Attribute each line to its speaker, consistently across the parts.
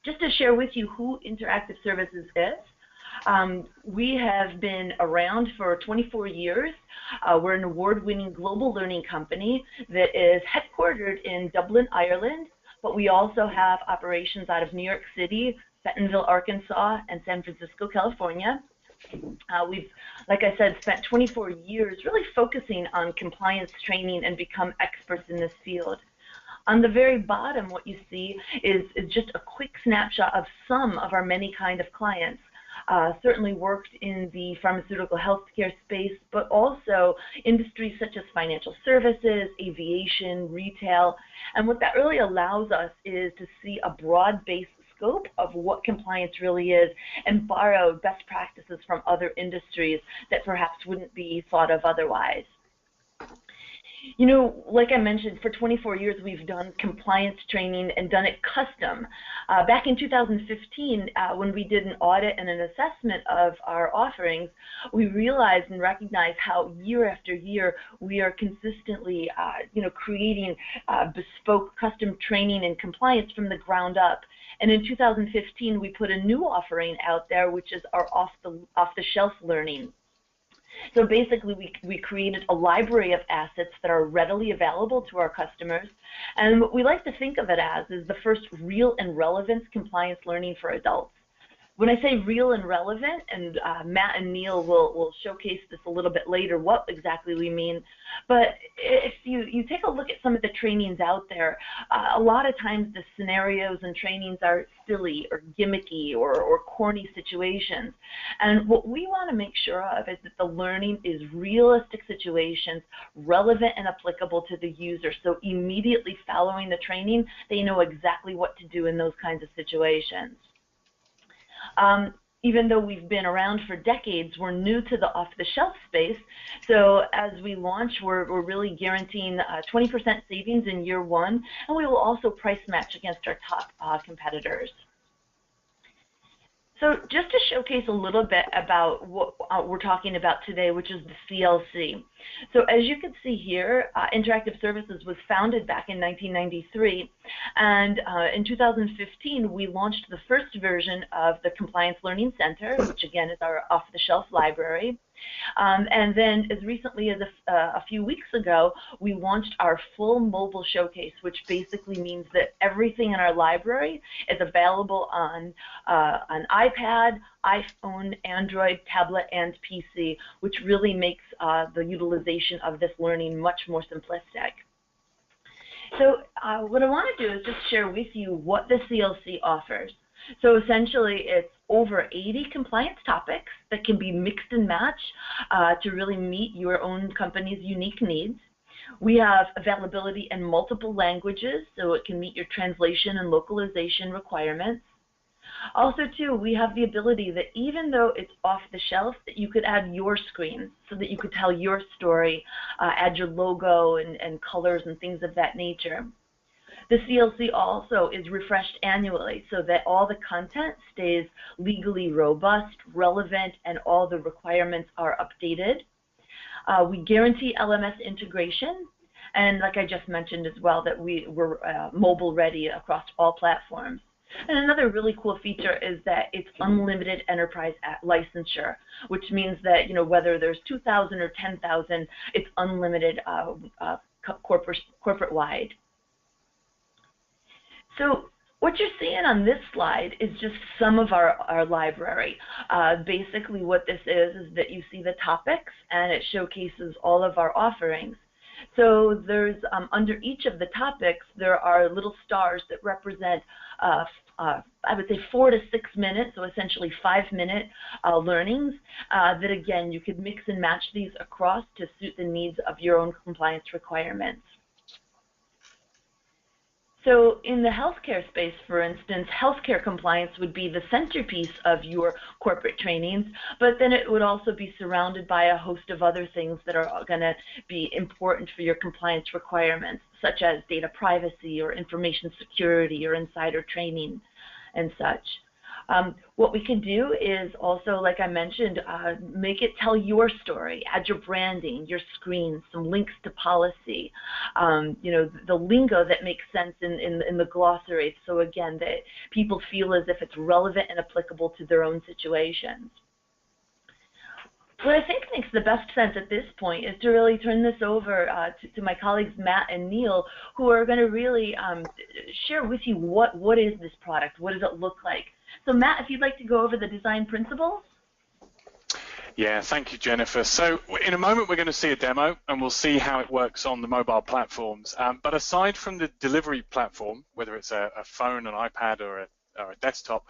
Speaker 1: Just to share with you who Interactive Services is, we have been around for 24 years. We're an award-winning global learning company that is headquartered in Dublin, Ireland, but we also have operations out of New York City, Bentonville, Arkansas, and San Francisco, California. We've, like I said, spent 24 years really focusing on compliance training and become experts in this field. On the very bottom, what you see is just a quick snapshot of some of our many kind of clients. Certainly worked in the pharmaceutical healthcare space, but also industries such as financial services, aviation, retail. And what that really allows us is to see a broad-based scope of what compliance really is and borrow best practices from other industries that perhaps wouldn't be thought of otherwise. You know, like I mentioned, for 24 years we've done compliance training and done it custom. Back in 2015, when we did an audit and an assessment of our offerings, we realized and recognized how year after year we are consistently, creating bespoke custom training and compliance from the ground up. And in 2015, we put a new offering out there, which is our off-the-shelf learning. So basically, we created a library of assets that are readily available to our customers. And what we like to think of it as is the first real and relevant compliance learning for adults. When I say real and relevant, and Matt and Neil will showcase this a little bit later, what exactly we mean, but if you take a look at some of the trainings out there, a lot of times the scenarios and trainings are silly or gimmicky or corny situations. And what we want to make sure of is that the learning is realistic situations, relevant and applicable to the user. So immediately following the training, they know exactly what to do in those kinds of situations. Even though we've been around for decades, we're new to the off-the-shelf space. So as we launch, we're really guaranteeing 20% savings in year one, and we will also price match against our top competitors. So just to showcase a little bit about what we're talking about today, which is the CLC. So as you can see here, Interactive Services was founded back in 1993, and in 2015 we launched the first version of the Compliance Learning Center, which again is our off-the-shelf library. And then as recently as a few weeks ago, we launched our full mobile showcase, which basically means that everything in our library is available on an iPad, iPhone, Android, tablet, and PC, which really makes the utilization of this learning much more simplistic. So what I want to do is just share with you what the CLC offers. So essentially, it's over 80 compliance topics that can be mixed and matched to really meet your own company's unique needs. We have availability in multiple languages, so it can meet your translation and localization requirements. Also, too, we have the ability that even though it's off the shelf, that you could add your screen so that you could tell your story, add your logo and colors and things of that nature. The CLC also is refreshed annually so that all the content stays legally robust, relevant, and all the requirements are updated. We guarantee LMS integration, and like I just mentioned as well, that we're mobile ready across all platforms. And another really cool feature is that it's unlimited enterprise licensure, which means that whether there's 2,000 or 10,000, it's unlimited corporate-wide. So what you're seeing on this slide is just some of our library. Basically what this is that you see the topics, and it showcases all of our offerings. So there's, under each of the topics, there are little stars that represent, I would say 4 to 6 minutes, so essentially 5-minute learnings that, again, you could mix and match these across to suit the needs of your own compliance requirements. So in the healthcare space, for instance, healthcare compliance would be the centerpiece of your corporate trainings, but then it would also be surrounded by a host of other things that are going to be important for your compliance requirements, such as data privacy or information security or insider training and such. What we can do is also, like I mentioned, make it tell your story, add your branding, your screens, some links to policy, the lingo that makes sense in the glossary, so again, that people feel as if it's relevant and applicable to their own situations. What I think makes the best sense at this point is to really turn this over to my colleagues Matt and Neil, who are going to really share with you what is this product, what does it look like. So Matt, if you'd like to go over the design principles.
Speaker 2: Yeah, thank you, Jennifer. So in a moment, we're going to see a demo, and we'll see how it works on the mobile platforms. But aside from the delivery platform, whether it's a phone, an iPad, or a desktop,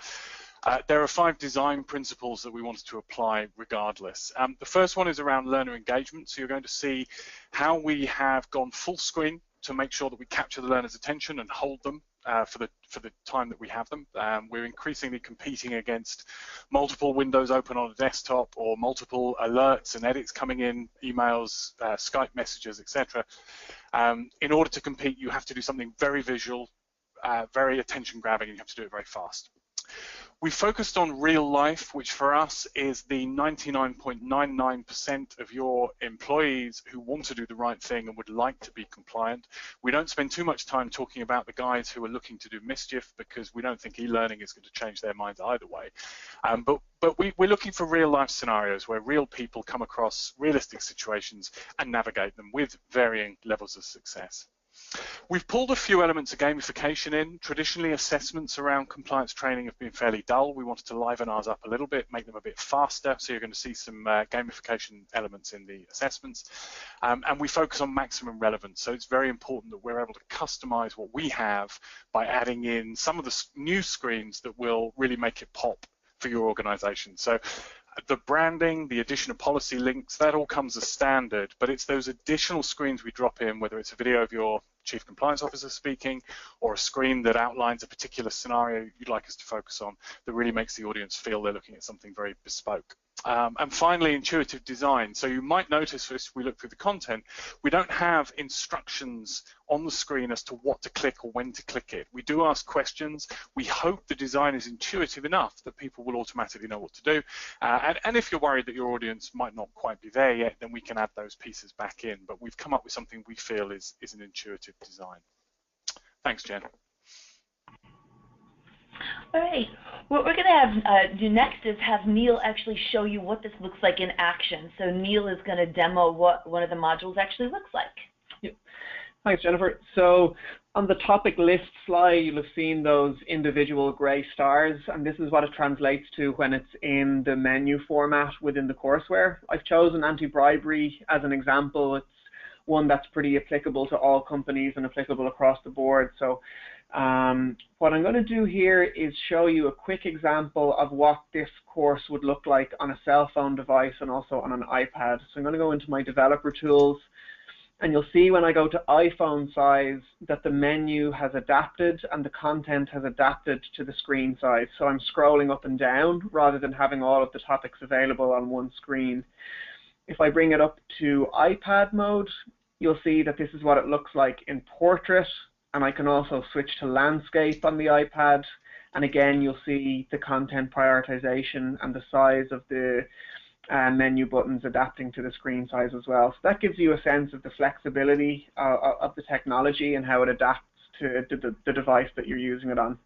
Speaker 2: there are 5 design principles that we wanted to apply regardless. The first one is around learner engagement. So you're going to see how we have gone full screen to make sure that we capture the learner's attention and hold them for the time that we have them. We're increasingly competing against multiple windows open on a desktop, or multiple alerts and edits coming in, emails, Skype messages, etc. In order to compete, you have to do something very visual, very attention grabbing, and you have to do it very fast. We focused on real life, which for us is the 99.99% of your employees who want to do the right thing and would like to be compliant. We don't spend too much time talking about the guys who are looking to do mischief, because we don't think e-learning is going to change their minds either way. But we're looking for real life scenarios where real people come across realistic situations and navigate them with varying levels of success. We've pulled a few elements of gamification in. Traditionally, assessments around compliance training have been fairly dull. We wanted to liven ours up a little bit, make them a bit faster, so you're going to see some gamification elements in the assessments. And we focus on maximum relevance, so it's very important that we're able to customize what we have by adding in some of the new screens that will really make it pop for your organization. So the branding, the addition of policy links, that all comes as standard, but it's those additional screens we drop in, whether it's a video of your Chief Compliance Officer speaking, or a screen that outlines a particular scenario you'd like us to focus on, that really makes the audience feel they're looking at something very bespoke. And finally, intuitive design. So you might notice as we look through the content, we don't have instructions on the screen as to what to click or when to click it. We do ask questions. We hope the design is intuitive enough that people will automatically know what to do. And if you're worried that your audience might not quite be there yet, then we can add those pieces back in. But we've come up with something we feel is an intuitive design. Thanks, Jen.
Speaker 1: All right. What we're going to have do next is have Neil actually show you what this looks like in action. So Neil is going to demo what one of the modules actually looks like.
Speaker 3: Yep. Thanks, Jennifer. So on the topic list slide, you'll have seen those individual gray stars, and this is what it translates to when it's in the menu format within the courseware. I've chosen anti-bribery as an example. It's one that's pretty applicable to all companies and applicable across the board. So what I'm going to do here is show you a quick example of what this course would look like on a cell phone device and also on an iPad. So I'm going to go into my developer tools, and you'll see when I go to iPhone size that the menu has adapted and the content has adapted to the screen size. So I'm scrolling up and down rather than having all of the topics available on one screen. If I bring it up to iPad mode, you'll see that this is what it looks like in portrait. And I can also switch to landscape on the iPad, and again you'll see the content prioritization and the size of the menu buttons adapting to the screen size as well. So that gives you a sense of the flexibility of the technology and how it adapts to the device that you're using it on.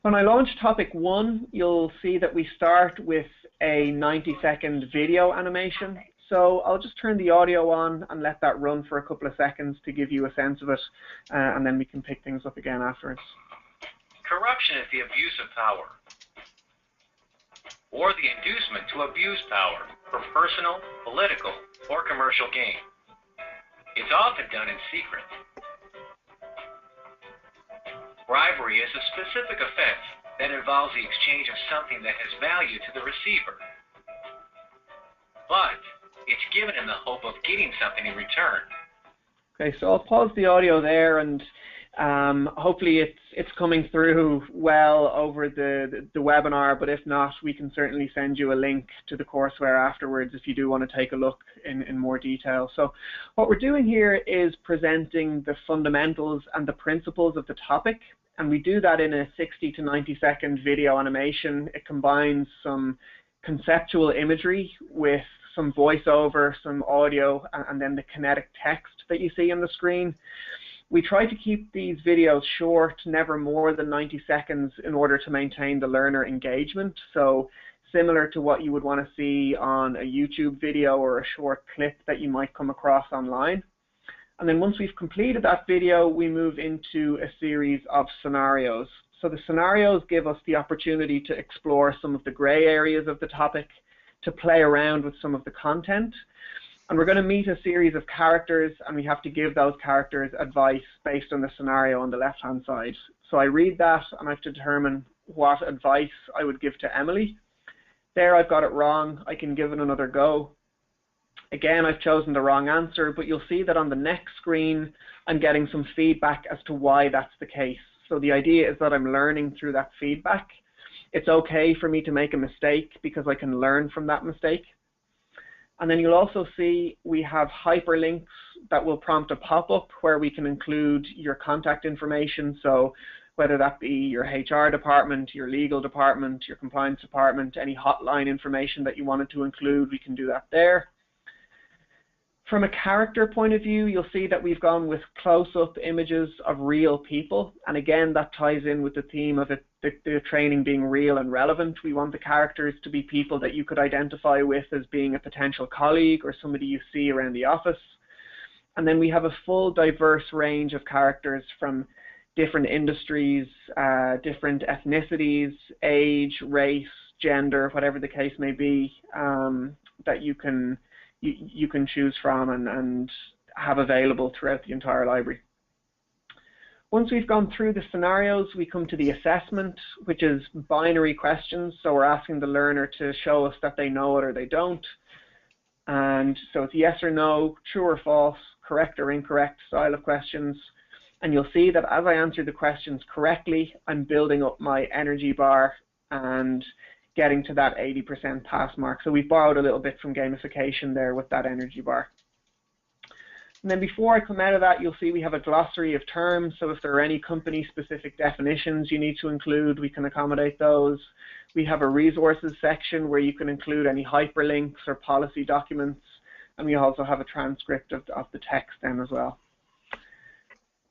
Speaker 3: When I launch topic 1, you'll see that we start with a 90-second video animation. So I'll just turn the audio on and let that run for a couple of seconds to give you a sense of it, and then we can pick things up again afterwards.
Speaker 4: Corruption is the abuse of power, or the inducement to abuse power for personal, political, or commercial gain. It's often done in secret. Bribery is a specific offense that involves the exchange of something that has value to the receiver. But it's given in the hope of getting something in return.
Speaker 3: Okay, so I'll pause the audio there, and hopefully it's coming through well over the webinar, but if not, we can certainly send you a link to the courseware afterwards if you do want to take a look in more detail. So what we're doing here is presenting the fundamentals and the principles of the topic, And we do that in a 60 to 90-second video animation. It combines some conceptual imagery with some voiceover, some audio, and then the kinetic text that you see on the screen. We try to keep these videos short, never more than 90 seconds, in order to maintain the learner engagement. So similar to what you would want to see on a YouTube video or a short clip that you might come across online. And then once we've completed that video, we move into a series of scenarios. So the scenarios give us the opportunity to explore some of the gray areas of the topic, to play around with some of the content. And we're going to meet a series of characters, and we have to give those characters advice based on the scenario on the left-hand side. So I read that, and I have to determine what advice I would give to Emily. There, I've got it wrong. I can give it another go. Again, I've chosen the wrong answer, but you'll see that on the next screen, I'm getting some feedback as to why that's the case. So the idea is that I'm learning through that feedback. It's okay for me to make a mistake because I can learn from that mistake. And then you'll also see we have hyperlinks that will prompt a pop-up where we can include your contact information. So whether that be your HR department, your legal department, your compliance department, any hotline information that you wanted to include, we can do that there. From a character point of view, you'll see that we've gone with close-up images of real people. And again, that ties in with the theme of the training being real and relevant. We want the characters to be people that you could identify with as being a potential colleague or somebody you see around the office. And then we have a full diverse range of characters from different industries, different ethnicities, age, race, gender, whatever the case may be, that you can choose from and have available throughout the entire library. Once we've gone through the scenarios, we come to the assessment, which is binary questions. So we're asking the learner to show us that they know it or they don't. And so it's yes or no, true or false, correct or incorrect style of questions. And you'll see that as I answer the questions correctly, I'm building up my energy bar and getting to that 80% pass mark. So we've borrowed a little bit from gamification there with that energy bar. And then before I come out of that, you'll see we have a glossary of terms. So if there are any company-specific definitions you need to include, we can accommodate those. We have a resources section where you can include any hyperlinks or policy documents. And we also have a transcript of the text then as well.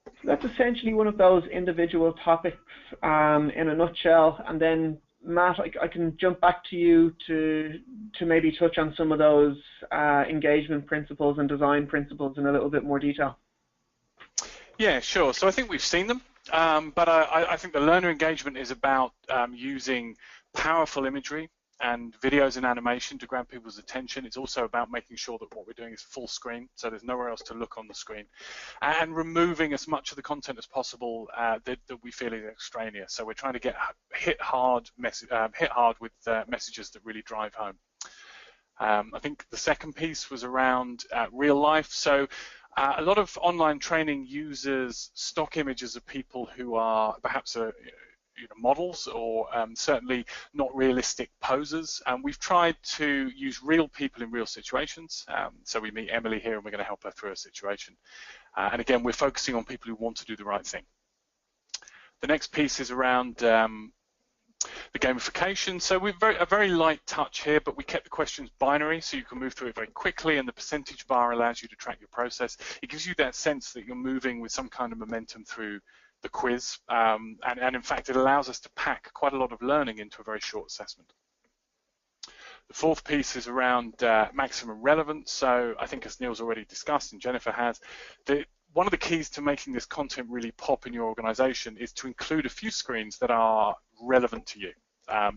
Speaker 3: So that's essentially one of those individual topics in a nutshell. And then Matt, I can jump back to you to maybe touch on some of those engagement principles and design principles in a little bit more detail.
Speaker 2: Yeah, sure. So I think we've seen them, but I think the learner engagement is about using powerful imagery and videos and animation to grab people's attention. It's also about making sure that what we're doing is full screen, so there's nowhere else to look on the screen, and removing as much of the content as possible that we feel is extraneous. So we're trying to hit hard with messages that really drive home. I think the second piece was around real life. So a lot of online training uses stock images of people who are perhaps models or certainly not realistic posers. And we've tried to use real people in real situations. So we meet Emily here and we're going to help her through a situation. And again, we're focusing on people who want to do the right thing. The next piece is around the gamification. So we're a very light touch here, but we kept the questions binary so you can move through it very quickly, and the percentage bar allows you to track your process. It gives you that sense that you're moving with some kind of momentum through the quiz, and in fact it allows us to pack quite a lot of learning into a very short assessment. The fourth piece is around maximum relevance. So I think, as Neil's already discussed and Jennifer has, one of the keys to making this content really pop in your organization is to include a few screens that are relevant to you.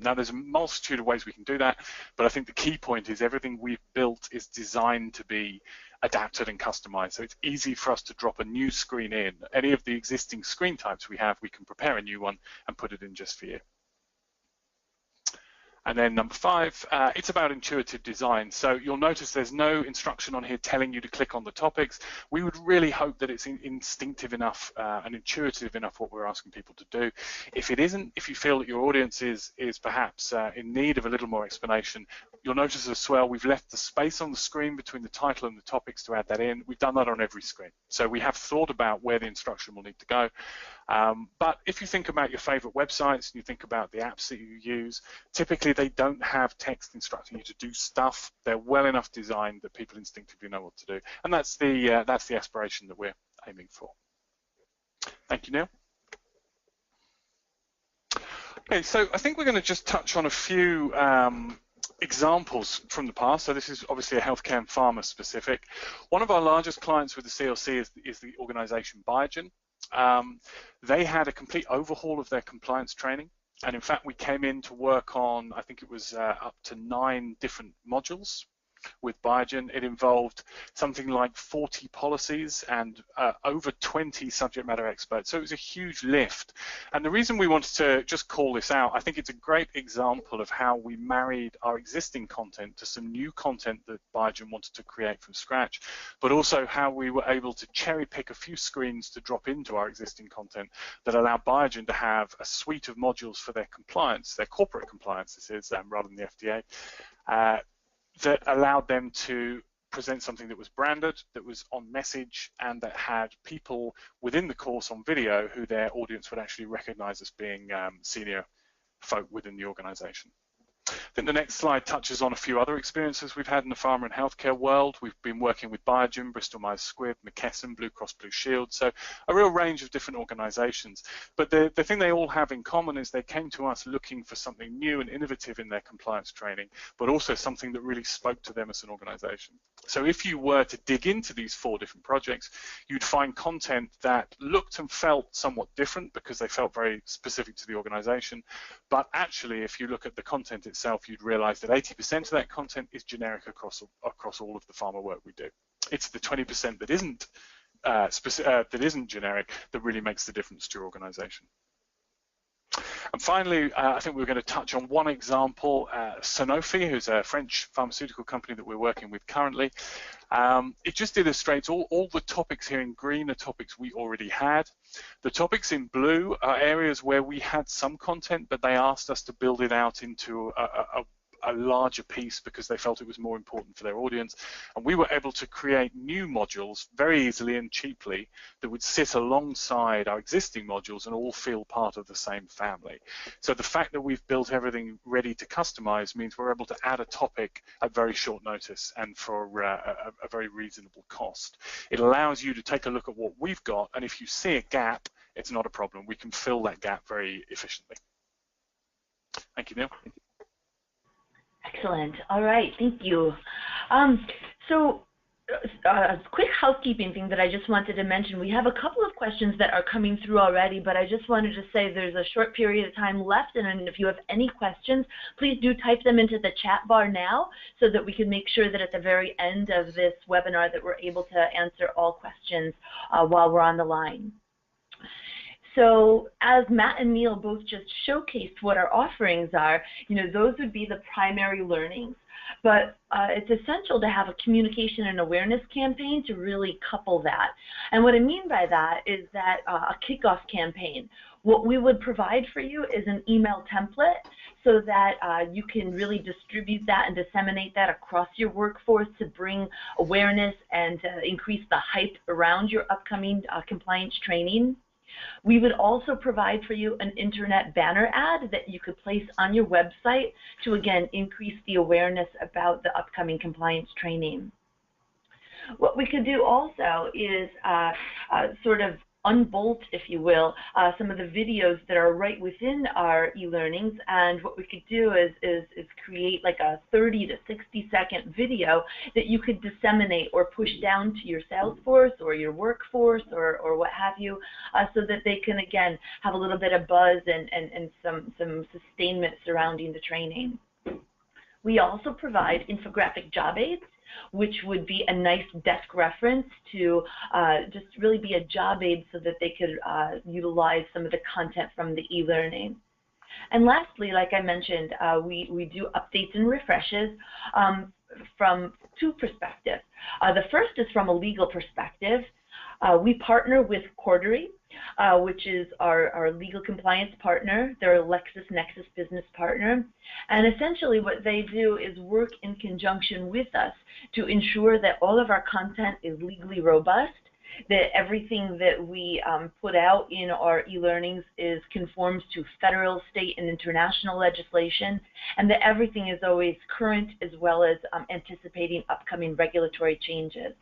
Speaker 2: Now there's a multitude of ways we can do that, but I think the key point is everything we've built is designed to be adapted and customized. So it's easy for us to drop a new screen in. Any of the existing screen types we have, we can prepare a new one and put it in just for you. And then number 5, it's about intuitive design. So you'll notice there's no instruction on here telling you to click on the topics. We would really hope that it's instinctive enough and intuitive enough what we're asking people to do. If it isn't, if you feel that your audience is perhaps in need of a little more explanation, You'll notice as well, we've left the space on the screen between the title and the topics to add that in. We've done that on every screen. So we have thought about where the instruction will need to go. But if you think about your favorite websites and you think about the apps that you use, typically they don't have text instructing you to do stuff. They're well enough designed that people instinctively know what to do. And that's the aspiration that we're aiming for. Thank you, Neil. Okay, so I think we're going to just touch on a few examples from the past. So this is obviously a healthcare and pharma specific. One of our largest clients with the CLC is the organization Biogen. They had a complete overhaul of their compliance training. And in fact, we came in to work on, I think it was up to 9 different modules with Biogen. It involved something like 40 policies and over 20 subject matter experts. So it was a huge lift. And the reason we wanted to just call this out, I think it's a great example of how we married our existing content to some new content that Biogen wanted to create from scratch, but also how we were able to cherry pick a few screens to drop into our existing content that allow Biogen to have a suite of modules for their compliance, their corporate compliance, this is, rather than the FDA, that allowed them to present something that was branded, that was on message, and that had people within the course on video who their audience would actually recognize as being senior folk within the organization. I think the next slide touches on a few other experiences we've had in the pharma and healthcare world. We've been working with Biogen, Bristol Myers Squibb, McKesson, Blue Cross Blue Shield, so a real range of different organizations. But the thing they all have in common is they came to us looking for something new and innovative in their compliance training, but also something that really spoke to them as an organization. So if you were to dig into these 4 different projects, you'd find content that looked and felt somewhat different because they felt very specific to the organization. But actually, if you look at the content itself, you'd realize that 80% of that content is generic across all of the pharma work we do. It's the 20% that isn't generic that really makes the difference to your organization. And finally, I think we're going to touch on one example, Sanofi, who's a French pharmaceutical company that we're working with currently. It just illustrates all the topics here in green are topics we already had. The topics in blue are areas where we had some content, but they asked us to build it out into a larger piece because they felt it was more important for their audience. And we were able to create new modules very easily and cheaply that would sit alongside our existing modules and all feel part of the same family. So the fact that we've built everything ready to customize means we're able to add a topic at very short notice and for a very reasonable cost. It allows you to take a look at what we've got, and if you see a gap, it's not a problem. We can fill that gap very efficiently. Thank you, Neil.
Speaker 1: Excellent. All right, thank you. So a quick housekeeping thing that I just wanted to mention. We have a couple of questions that are coming through already, but I just wanted to say there's a short period of time left, and if you have any questions, please do type them into the chat bar now so that we can make sure that at the very end of this webinar that we're able to answer all questions while we're on the line. So as Matt and Neil both just showcased what our offerings are, those would be the primary learnings. But it's essential to have a communication and awareness campaign to really couple that. And what I mean by that is that a kickoff campaign. What we would provide for you is an email template so that you can really distribute that and disseminate that across your workforce to bring awareness and increase the hype around your upcoming compliance training. We would also provide for you an internet banner ad that you could place on your website to, again, increase the awareness about the upcoming compliance training. What we could do also is sort of unbolt, if you will, some of the videos that are right within our e-learnings, and what we could do is create like a 30 to 60-second video that you could disseminate or push down to your sales force or your workforce or what have you, so that they can, again, have a little bit of buzz and some sustainment surrounding the training. We also provide infographic job aids, which would be a nice desk reference to just really be a job aid so that they could utilize some of the content from the e-learning. And lastly, like I mentioned, we do updates and refreshes from 2 perspectives. The first is from a legal perspective. We partner with Cordery which is our legal compliance partner. They're a LexisNexis business partner. And essentially what they do is work in conjunction with us to ensure that all of our content is legally robust, that everything that we put out in our e-learnings conforms to federal, state, and international legislation, and that everything is always current as well as anticipating upcoming regulatory changes.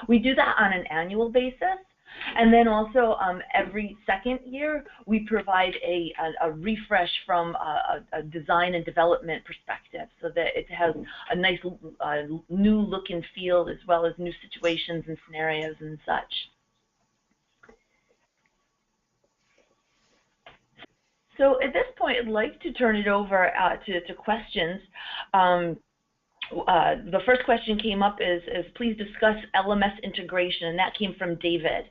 Speaker 1: We do that on an annual basis. And then also every second year, we provide a refresh from a design and development perspective so that it has a nice new look and feel as well as new situations and scenarios and such. So at this point, I'd like to turn it over to questions. The first question came up is please discuss LMS integration, and that came from David.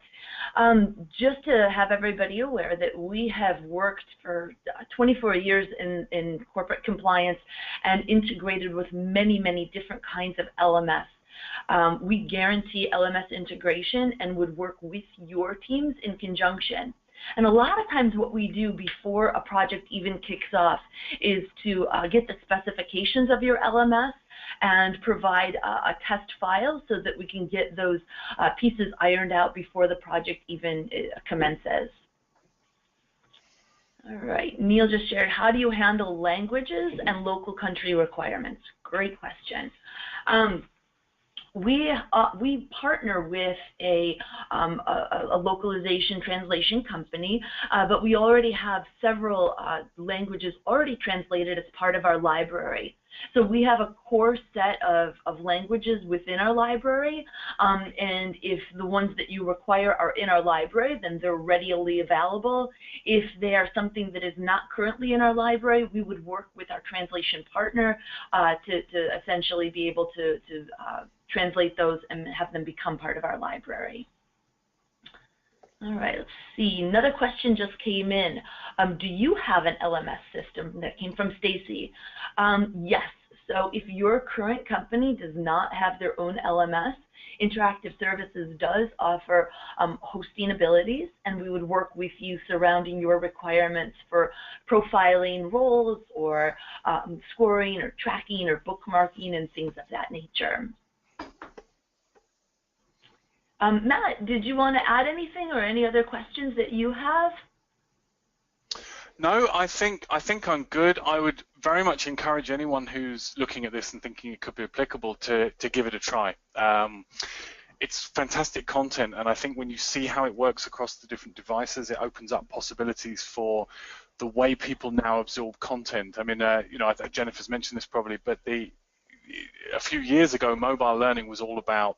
Speaker 1: Just to have everybody aware that we have worked for 24 years in corporate compliance and integrated with many, many different kinds of LMS. We guarantee LMS integration and would work with your teams in conjunction. And a lot of times what we do before a project even kicks off is to get the specifications of your LMS and provide a test file so that we can get those pieces ironed out before the project even commences. All right, Neil just shared, how do you handle languages and local country requirements? Great question. We partner with a localization translation company, but we already have several languages already translated as part of our library. So we have a core set of languages within our library, and if the ones that you require are in our library, then they're readily available. If they are something that is not currently in our library, we would work with our translation partner to essentially be able to translate those and have them become part of our library. All right, let's see. Another question just came in. Do you have an LMS system? That came from Stacy. Yes. So if your current company does not have their own LMS, Interactive Services does offer hosting abilities, and we would work with you surrounding your requirements for profiling roles or scoring or tracking or bookmarking and things of that nature. Matt, did you want to add anything or any other questions that you have?
Speaker 2: No, I think I'm good. I would very much encourage anyone who's looking at this and thinking it could be applicable to give it a try. It's fantastic content, and I think when you see how it works across the different devices, it opens up possibilities for the way people now absorb content. I mean, you know, Jennifer's mentioned this probably, but a few years ago, mobile learning was all about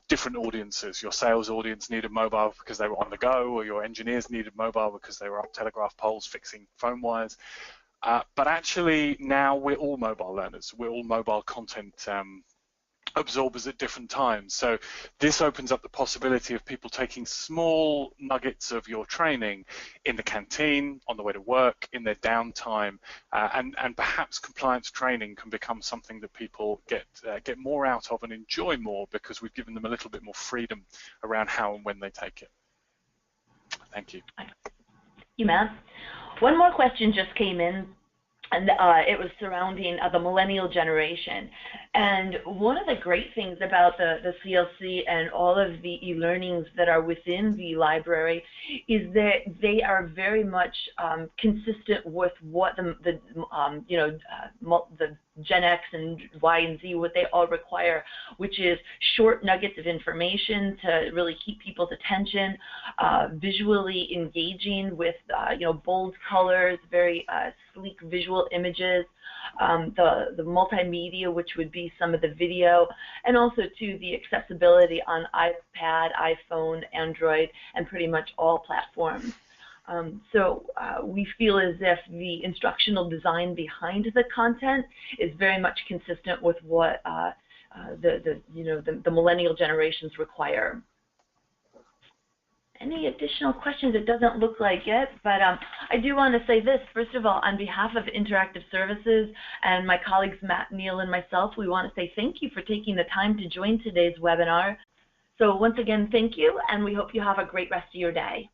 Speaker 2: different audiences. Your sales audience needed mobile because they were on the go, or your engineers needed mobile because they were up telegraph poles fixing phone wires. But actually now we're all mobile learners. We're all mobile content absorbers at different times. So this opens up the possibility of people taking small nuggets of your training in the canteen, on the way to work, in their downtime, and perhaps compliance training can become something that people get more out of and enjoy more because we've given them a little bit more freedom around how and when they take it. Thank you.
Speaker 1: Thank you, Matt. One more question just came in, and it was surrounding the millennial generation. And one of the great things about the CLC and all of the e-learnings that are within the library is that they are very much consistent with what the Gen X and Y and Z, what they all require, which is short nuggets of information to really keep people's attention, visually engaging with bold colors, very sleek visual images, the multimedia, which would be some of the video, and also to the accessibility on iPad, iPhone, Android, and pretty much all platforms. So we feel as if the instructional design behind the content is very much consistent with what the millennial generations require. Any additional questions? It doesn't look like it, but I do want to say this. First of all, on behalf of Interactive Services and my colleagues Matt, Neil, and myself, we want to say thank you for taking the time to join today's webinar. So once again, thank you, and we hope you have a great rest of your day.